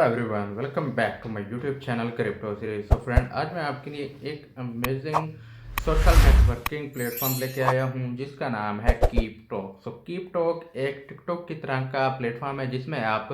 Everyone welcome back to my YouTube channel crypto series. So friend, आज मैं आपके लिए एक अमेजिंग सोशल नेटवर्किंग प्लेटफॉर्म लेके आया हूँ जिसका नाम है keep talk. So keep talk एक टिकटॉक की तरह का प्लेटफॉर्म है जिसमें आप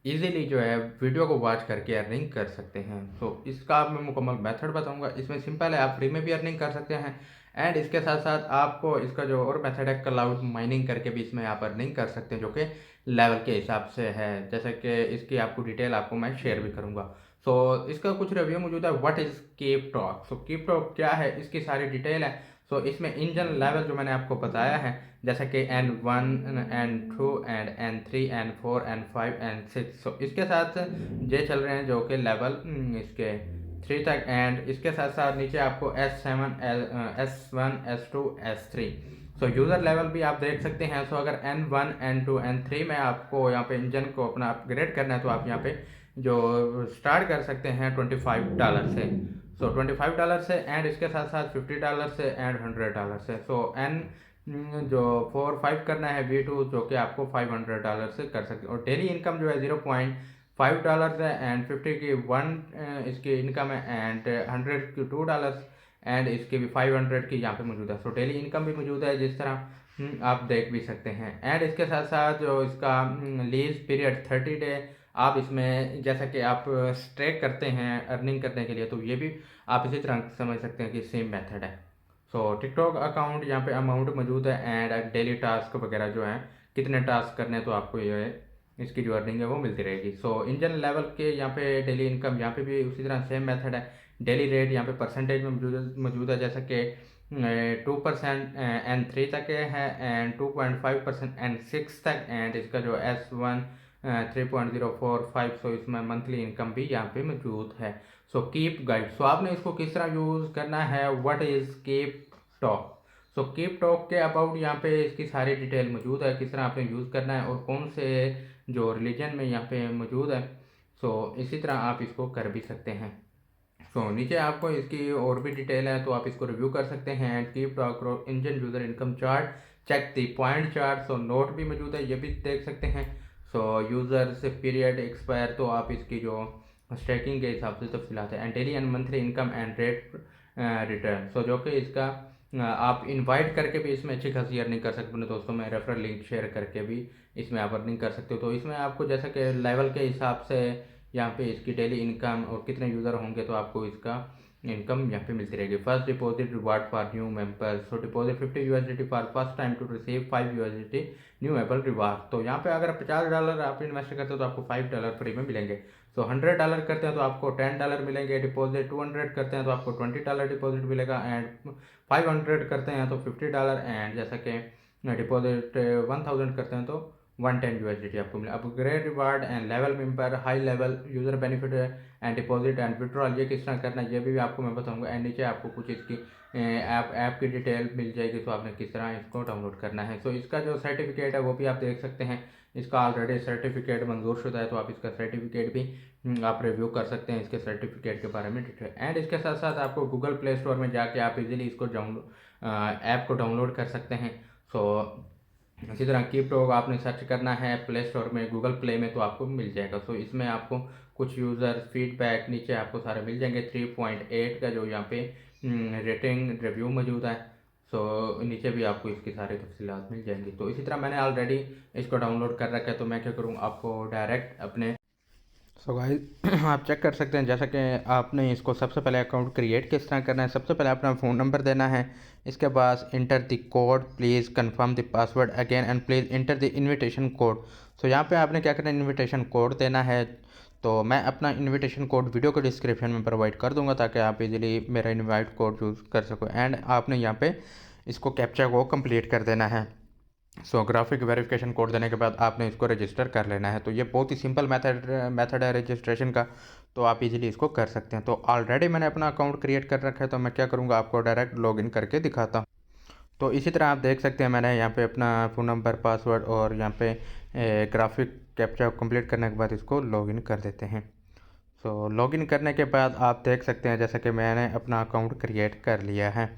इजीली जो है वीडियो को वॉच करके अर्निंग कर सकते हैं। सो इसका मैं मुकम्मल मेथड बताऊंगा। इसमें सिंपल है, आप फ्री में भी अर्निंग कर सकते हैं एंड इसके साथ साथ आपको इसका जो और मेथड है क्लाउड माइनिंग करके भी इसमें आप अर्निंग कर सकते हैं, जो कि लेवल के हिसाब से है। जैसे कि इसकी आपको डिटेल आपको मैं शेयर भी करूंगा। सो इसका कुछ रिव्यू मौजूद है, what is keep talk. So keep talk क्या है, इसकी सारी डिटेल है। सो इसमें इंजन लेवल जो मैंने आपको बताया है, जैसे कि N1 N2 and N3 N4 N5 N6। सो इसके साथ ये चल रहे हैं जो कि लेवल इसके 3 तक। एंड इसके साथ साथ नीचे आपको S7 S1 S2 S3। सो यूज़र लेवल भी आप देख सकते हैं। सो अगर N1 N2 N3 में आपको यहाँ पे इंजन को अपना अपग्रेड करना है तो आप यहाँ पे जो स्टार्ट कर सकते हैं $25 से। सो $25 से एंड इसके साथ साथ $50 से एंड $100 से। सो एन जो 4 5 करना है V2 जो कि आपको $500 से कर सकते हैं। और डेली इनकम जो है $0.5 है एंड 50 की 1 इसकी इनकम है एंड 100 की $2 एंड इसके भी 500 की यहाँ पे मौजूद है। सो डेली इनकम भी मौजूद है, जिस तरह आप देख भी सकते हैं। एंड इसके साथ साथ जो इसका लीज पीरियड 30 डे। आप इसमें जैसा कि आप स्ट्रेक करते हैं अर्निंग करने के लिए, तो ये भी आप इसी तरह समझ सकते हैं कि सेम मेथड है। सो टिकटॉक अकाउंट यहाँ पे अमाउंट मौजूद है एंड डेली टास्क वगैरह जो है कितने टास्क करने हैं तो आपको ये इसकी जो अर्निंग है वो मिलती रहेगी। सो इंजन लेवल के यहाँ पे डेली इनकम यहाँ पे भी उसी तरह सेम मेथड है। डेली रेट यहाँ पे परसेंटेज में मौजूद है, जैसे कि 2% N3 तक है एंड 2.5% N6 तक एंड इसका जो S1 3.045। सो इसमें मंथली इनकम भी यहाँ पे मौजूद है। So keep guide. सो आपने इसको किस तरह यूज़ करना है, what is keep talk. So keep talk के अबाउट यहाँ पे इसकी सारी डिटेल मौजूद है, किस तरह आपने यूज़ करना है और कौन से जो रिलीजन में यहाँ पे मौजूद है। सो इसी तरह आप इसको कर भी सकते हैं। सो नीचे आपको इसकी और भी डिटेल है तो आप इसको रिव्यू कर सकते हैं। And keep talk engine user income chart, check the point chart. So note भी मौजूद है, ये भी देख सकते हैं। सो यूज़र से पीरियड एक्सपायर, तो आप इसकी जो स्टेकिंग के हिसाब से तफसीलात है। And daily and monthly income and rate return. So जो कि इसका आप इनवाइट करके भी इसमें अच्छी खासी अर्निंग कर सकते हो अपने दोस्तों में, रेफरल लिंक शेयर करके भी इसमें आप अर्निंग कर सकते हो। तो इसमें आपको जैसा कि लेवल के हिसाब से यहाँ पे इसकी डेली इनकम और कितने यूज़र होंगे तो आपको इसका इनकम यहाँ पे मिलती रहेगी। First deposit reward for new members. So deposit $50 for first time to receive $5 new able reward. तो यहाँ पे अगर $50 आप इन्वेस्ट करते हो तो आपको $5 फ्री में मिलेंगे। सो $100 करते हैं तो आपको $10 मिलेंगे डिपॉजिट। 200 करते हैं तो आपको $20 डिपॉजिट मिलेगा एंड 500 करते हैं तो $50 एंड जैसा कि डिपॉजिट 1000 करते हैं तो $110 आपको मिले। Upgrade reward and level member, high level user benefit and deposit and withdrawal, ये किस तरह करना है ये भी आपको मैं बताऊंगा। एंड नीचे आपको कुछ इसकी ऐप की डिटेल मिल जाएगी, तो आपने किस तरह इसको डाउनलोड करना है। सो इसका जो सर्टिफिकेट है वो भी आप देख सकते हैं। इसका ऑलरेडी सर्टिफिकेट मंजूर शुदा है, तो आप इसका सर्टिफिकेट भी आप रिव्यू कर सकते हैं इसके सर्टिफिकेट के बारे में डिटेल। एंड इसके साथ साथ आपको गूगल प्ले स्टोर में जाके आप इजीली इसको ऐप को डाउनलोड कर सकते हैं। सो इसी तरह कीप टॉक आपने सर्च करना है प्ले स्टोर में, गूगल प्ले में, तो आपको मिल जाएगा। सो इसमें आपको कुछ यूज़र फीडबैक नीचे आपको सारे मिल जाएंगे। 3.8 का जो यहाँ पे रेटिंग रिव्यू मौजूद है। सो नीचे भी आपको इसकी सारी तफसीलात मिल जाएंगी। तो इसी तरह मैंने ऑलरेडी इसको डाउनलोड कर रखा है, तो मैं क्या करूँ आपको डायरेक्ट अपने सो गाइस आप चेक कर सकते हैं। जैसा कि आपने इसको सबसे पहले अकाउंट क्रिएट किस तरह करना है, सबसे पहले अपना फ़ोन नंबर देना है। इसके बाद enter the code, please confirm the password again and please enter the invitation code. So यहाँ पे आपने क्या करना है, इनविटेशन कोड देना है। तो मैं अपना इनविटेशन कोड वीडियो के डिस्क्रिप्शन में प्रोवाइड कर दूंगा ताकि आप इजीली मेरा इनवाइट कोड यूज़ कर सको। एंड आपने यहाँ पे इसको कैप्चा को कंप्लीट कर देना है। सो ग्राफिक वेरिफिकेशन कोड देने के बाद आपने इसको रजिस्टर कर लेना है। तो ये बहुत ही सिंपल मेथड है रजिस्ट्रेशन का, तो आप इजीली इसको कर सकते हैं। तो ऑलरेडी मैंने अपना अकाउंट क्रिएट कर रखा है, तो मैं क्या करूँगा आपको डायरेक्ट लॉगिन करके दिखाता हूँ। तो इसी तरह आप देख सकते हैं मैंने यहाँ पे अपना फ़ोन नंबर, पासवर्ड और यहाँ पे ग्राफिक कैप्चा कंप्लीट करने के बाद इसको लॉगिन कर देते हैं। सो लॉगिन करने के बाद आप देख सकते हैं जैसा कि मैंने अपना अकाउंट क्रिएट कर लिया है।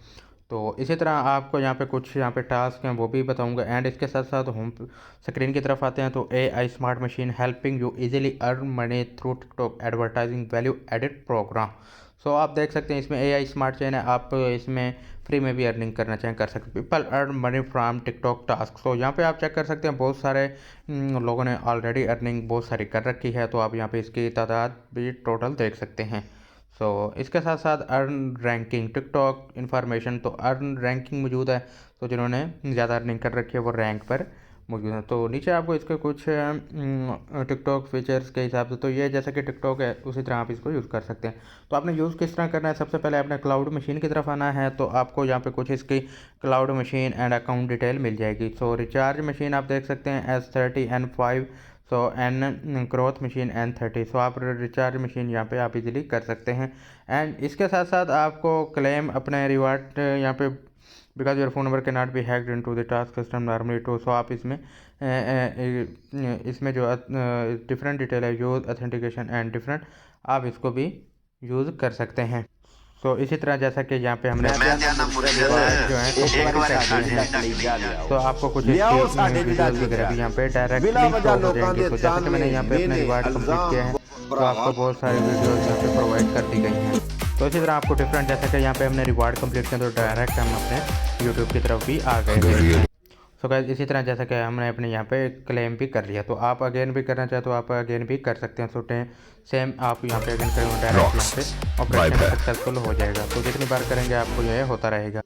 तो इसी तरह आपको यहाँ पे कुछ यहाँ पे टास्क हैं वो भी बताऊंगा। एंड इसके साथ साथ होम स्क्रीन की तरफ आते हैं तो AI smart machine helping you easily earn money through TikTok advertising value edit programme. So आप देख सकते हैं इसमें AI स्मार्ट चेन है, आप इसमें फ्री में भी अर्निंग करना चाहें कर सकते हैं। People earn money from TikTok task. So यहाँ पे आप चेक कर सकते हैं बहुत सारे लोगों ने ऑलरेडी अर्निंग बहुत सारी कर रखी है, तो आप यहाँ पे इसकी तादाद भी टोटल देख सकते हैं। सो इसके साथ साथ अर्न रैंकिंग टिकटॉक इन्फॉर्मेशन, तो अर्न रैंकिंग मौजूद है, तो जिन्होंने ज़्यादा अर्निंग कर रखी है वो रैंक पर मौजूद है। तो नीचे आपको इसके कुछ टिकटॉक फीचर्स के हिसाब से, तो ये जैसा कि टिकटॉक है उसी तरह आप इसको यूज़ कर सकते हैं। तो आपने यूज़ किस तरह करना है, सबसे पहले आपने क्लाउड मशीन की तरफ आना है, तो आपको यहाँ पे कुछ इसकी cloud machine and account detail मिल जाएगी। सो रिचार्ज मशीन आप देख सकते हैं S30N5, so N growth machine N30। So आप रिचार्ज मशीन यहाँ पे आप इजीली कर सकते हैं। एंड इसके साथ साथ आपको क्लेम अपने रिवार्ड यहाँ पे बिकॉज योर फोन नंबर के not be hacked into the task system normally to. So आप इसमें जो डिफरेंट डिटेल है यूज ऑथेंटिकेशन एंड डिफरेंट, आप इसको भी यूज़ कर सकते हैं। तो इसी तरह जैसा कि यहाँ पे हमने जो है तो आपको कुछ वीडियोस वगैरह भी यहाँ पे डायरेक्टली शो हो जाएंगे। तो जैसा कि मैंने यहाँ पे अपने रिवार्ड कंप्लीट किया है, तो आपको बहुत सारे वीडियोस यहाँ पे प्रोवाइड कर दी गई हैं। तो इसी तरह आपको डिफरेंट, जैसा कि यहाँ पे हमने रिवार्ड कंप्लीट किया तो डायरेक्ट हम अपने यूट्यूब की तरफ भी आ गए थे। सो गाइस इसी तरह जैसा कि हमने अपने यहाँ पे क्लेम भी कर लिया, तो आप अगेन भी करना चाहे तो आप अगेन भी कर सकते हैं। सो सेम आप यहाँ पे अगेन करेंगे डायरेक्ट यहाँ पे ऑपरेशन सक्सेसफुल हो जाएगा। तो जितनी बार करेंगे आपको यह होता रहेगा।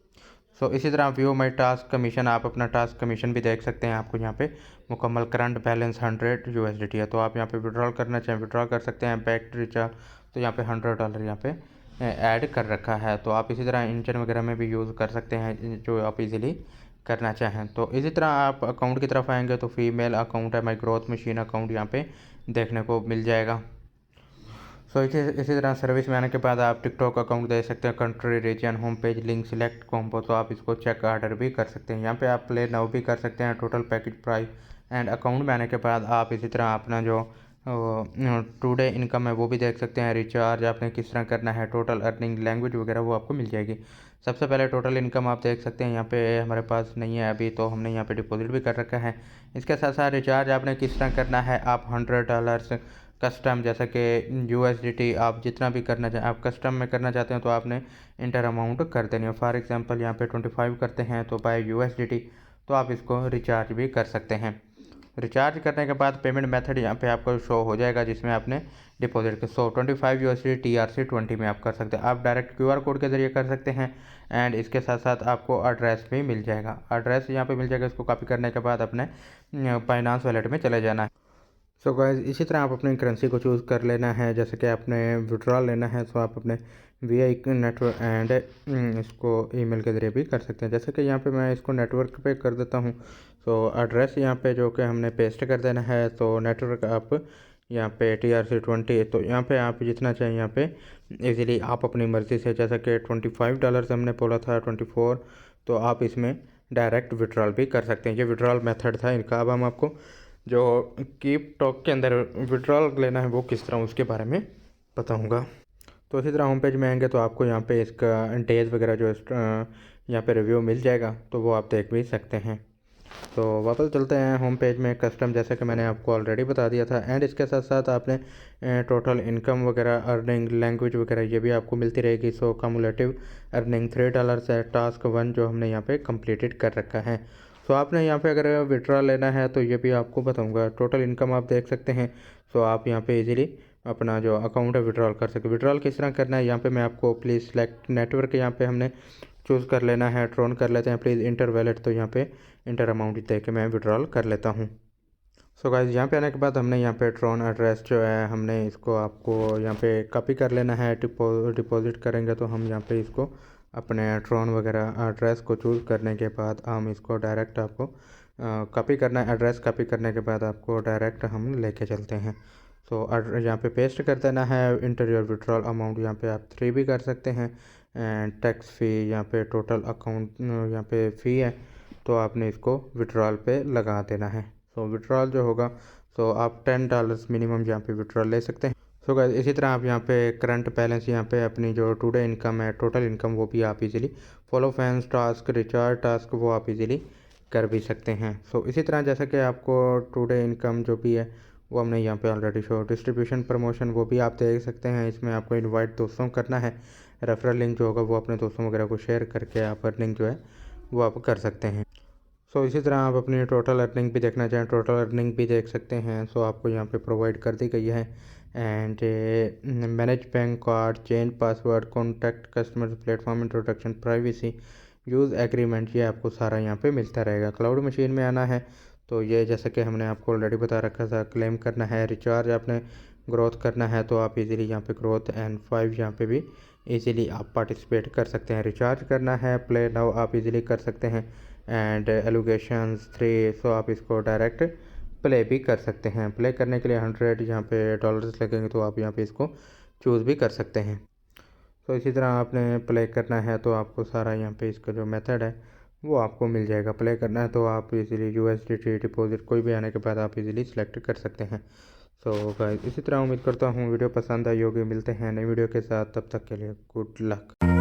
सो इसी तरह व्यू माई टास्क कमीशन, आप अपना टास्क कमीशन भी देख सकते हैं। आपको यहाँ पे मुकम्मल करंट बैलेंस 100 USDT है, तो आप यहाँ पे विड्रॉल करना चाहें विड्रॉल कर सकते हैं। बैक रिचार्ज तो यहाँ पे $100 यहाँ पे ऐड कर रखा है, तो आप इसी तरह इंजन वगैरह में भी यूज़ कर सकते हैं जो आप इजीली करना चाहें। तो इसी तरह आप अकाउंट की तरफ आएंगे तो फीमेल अकाउंट है, माई ग्रोथ मशीन अकाउंट यहाँ पे देखने को मिल जाएगा। सो इसी तरह सर्विस में आने के बाद आप टिकटॉक अकाउंट दे सकते हैं, country reason home page link select combo, तो आप इसको चेक ऑर्डर भी कर सकते हैं। यहाँ पे आप प्ले नाउ भी कर सकते हैं। Total package price and account में आने के बाद आप इसी तरह अपना जो टुडे इनकम है वो भी देख सकते हैं। रिचार्ज आपने किस तरह करना है, टोटल अर्निंग लैंग्वेज वगैरह वो आपको मिल जाएगी। सबसे पहले टोटल इनकम आप देख सकते हैं, यहाँ पे हमारे पास नहीं है अभी, तो हमने यहाँ पे डिपॉजिट भी कर रखा है। इसके साथ साथ रिचार्ज आपने किस तरह करना है, आप $100 कस्टम, जैसा कि USDT आप जितना भी करना चाहें, आप कस्टम में करना चाहते हैं तो आपने इंटर अमाउंट कर देनी है। फॉर एग्जांपल यहाँ पे 25 करते हैं तो बाय USDT, तो आप इसको रिचार्ज भी कर सकते हैं। रिचार्ज करने के बाद पेमेंट मेथड यहाँ पे आपको शो हो जाएगा जिसमें आपने डिपॉजिट के 25 USD TRC20 में आप कर सकते हैं। आप डायरेक्ट QR कोड के ज़रिए कर सकते हैं। एंड इसके साथ साथ आपको एड्रेस भी मिल जाएगा, एड्रेस यहाँ पे मिल जाएगा। इसको कॉपी करने के बाद अपने बाइनांस वॉलेट में चले जाना है। सो गाइस इसी तरह आप अपनी करेंसी को चूज़ कर लेना है। जैसे कि आपने विड्रॉल लेना है तो आप अपने VI नेटवर्क एंड इसको ईमेल के ज़रिए भी कर सकते हैं। जैसे कि यहाँ पे मैं इसको नेटवर्क पे कर देता हूँ, तो एड्रेस यहाँ पे जो कि हमने पेस्ट कर देना है। तो नेटवर्क आप यहाँ पे TRC20, तो यहाँ पे आप जितना चाहें यहाँ पे इजीली आप अपनी मर्ज़ी से, जैसा कि $25 हमने बोला था 24, तो आप इसमें डायरेक्ट विड्रॉल भी कर सकते हैं। ये विड्रॉल मेथड था इनका। अब हम आपको जो कीप टॉक के अंदर विड्रॉल लेना है वो किस तरह उसके बारे में बताऊंगा। तो इसी तरह होम पेज में आएंगे तो आपको यहाँ पे इसका डेज वगैरह जो यहाँ पे रिव्यू मिल जाएगा, तो वो आप देख भी सकते हैं। तो वापस चलते हैं होम पेज में। कस्टम जैसा कि मैंने आपको ऑलरेडी बता दिया था। एंड इसके साथ साथ आपने टोटल इनकम वगैरह, अर्निंग लैंग्वेज वगैरह ये भी आपको मिलती रहेगी। सो कम्युलेटिव अर्निंग $3 है। टास्क 1 जो हमने यहाँ पे कंप्लीटेड कर रखा है। सो आपने यहाँ पे अगर विड्रॉल लेना है तो ये भी आपको बताऊँगा। टोटल इनकम आप देख सकते हैं। सो आप यहाँ पे इजीली अपना जो अकाउंट है विड्रॉल कर सकते हैं। विड्रॉल किस तरह करना है यहाँ पे मैं आपको, प्लीज़ सेलेक्ट नेटवर्क यहाँ पे हमने चूज़ कर लेना है। ट्रोन कर लेते हैं, प्लीज़ इंटर वैलेट, तो यहाँ पे इंटर अमाउंट दे के मैं विड्रॉल कर लेता हूँ। सो गाइस यहाँ पे आने के बाद हमने यहाँ पे ट्रोन एड्रेस जो है हमने इसको आपको यहाँ पे कॉपी कर लेना है। डिपॉजिट करेंगे तो हम यहाँ पे इसको अपने ट्रोन वगैरह एड्रेस को चूज़ करने के बाद हम इसको डायरेक्ट आपको कॉपी करना है। एड्रेस कॉपी करने के बाद आपको डायरेक्ट हम लेके चलते हैं। तो यहाँ पे पेस्ट कर देना है। इंटर योर विड्रॉल अमाउंट यहाँ पे आप 3 भी कर सकते हैं। एंड टैक्स फ़ी यहाँ पे टोटल अकाउंट यहाँ पे फ़ी है, तो आपने इसको विड्रॉल पे लगा देना है। सो विड्रॉल जो होगा, तो आप $10 मिनिमम यहाँ पे विड्रॉल ले सकते हैं। सो गाइस इसी तरह आप यहाँ पे करंट बैलेंस, यहाँ पे अपनी जो टुडे इनकम है, टोटल इनकम, वो भी आप easily follow fans task, recharge task, वो आप इजीली कर भी सकते हैं। सो इसी तरह जैसा कि आपको टुडे इनकम जो भी है वो हमने यहाँ पे ऑलरेडी शो, डिस्ट्रीब्यूशन प्रमोशन वो भी आप देख सकते हैं। इसमें आपको इनवाइट दोस्तों करना है, रेफरल लिंक जो होगा वो अपने दोस्तों वगैरह को शेयर करके आप अर्निंग जो है वो आप कर सकते हैं। सो इसी तरह आप अपनी टोटल अर्निंग भी देखना चाहें, टोटल अर्निंग भी देख सकते हैं। सो आपको यहाँ पे प्रोवाइड कर दी गई है। And manage bank card, change password, contact customer, platform introduction, privacy, use agreement, ये आपको सारा यहाँ पे मिलता रहेगा। क्लाउड मशीन में आना है तो ये जैसा कि हमने आपको ऑलरेडी बता रखा था, क्लेम करना है। रिचार्ज आपने ग्रोथ करना है तो आप इजीली यहाँ पे ग्रोथ एंड 5 यहाँ पे भी इजीली आप पार्टिसिपेट कर सकते हैं। रिचार्ज करना है, प्ले नाउ आप इजीली कर सकते हैं। एंड एलोगेशंस 3, सो आप इसको डायरेक्ट प्ले भी कर सकते हैं। प्ले करने के लिए 100 यहाँ पे डॉलर्स लगेंगे तो आप यहाँ पे इसको चूज़ भी कर सकते हैं। तो इसी तरह आपने प्ले करना है तो आपको सारा यहाँ पे इसका जो मेथड है वो आपको मिल जाएगा। प्ले करना है तो आप इजीली USDT डिपॉजिट कोई भी आने के बाद आप इजीली सेलेक्ट कर सकते हैं। सो गाइस इसी तरह उम्मीद करता हूँ वीडियो पसंद आई होगी। मिलते हैं नई वीडियो के साथ, तब तक के लिए गुड लक।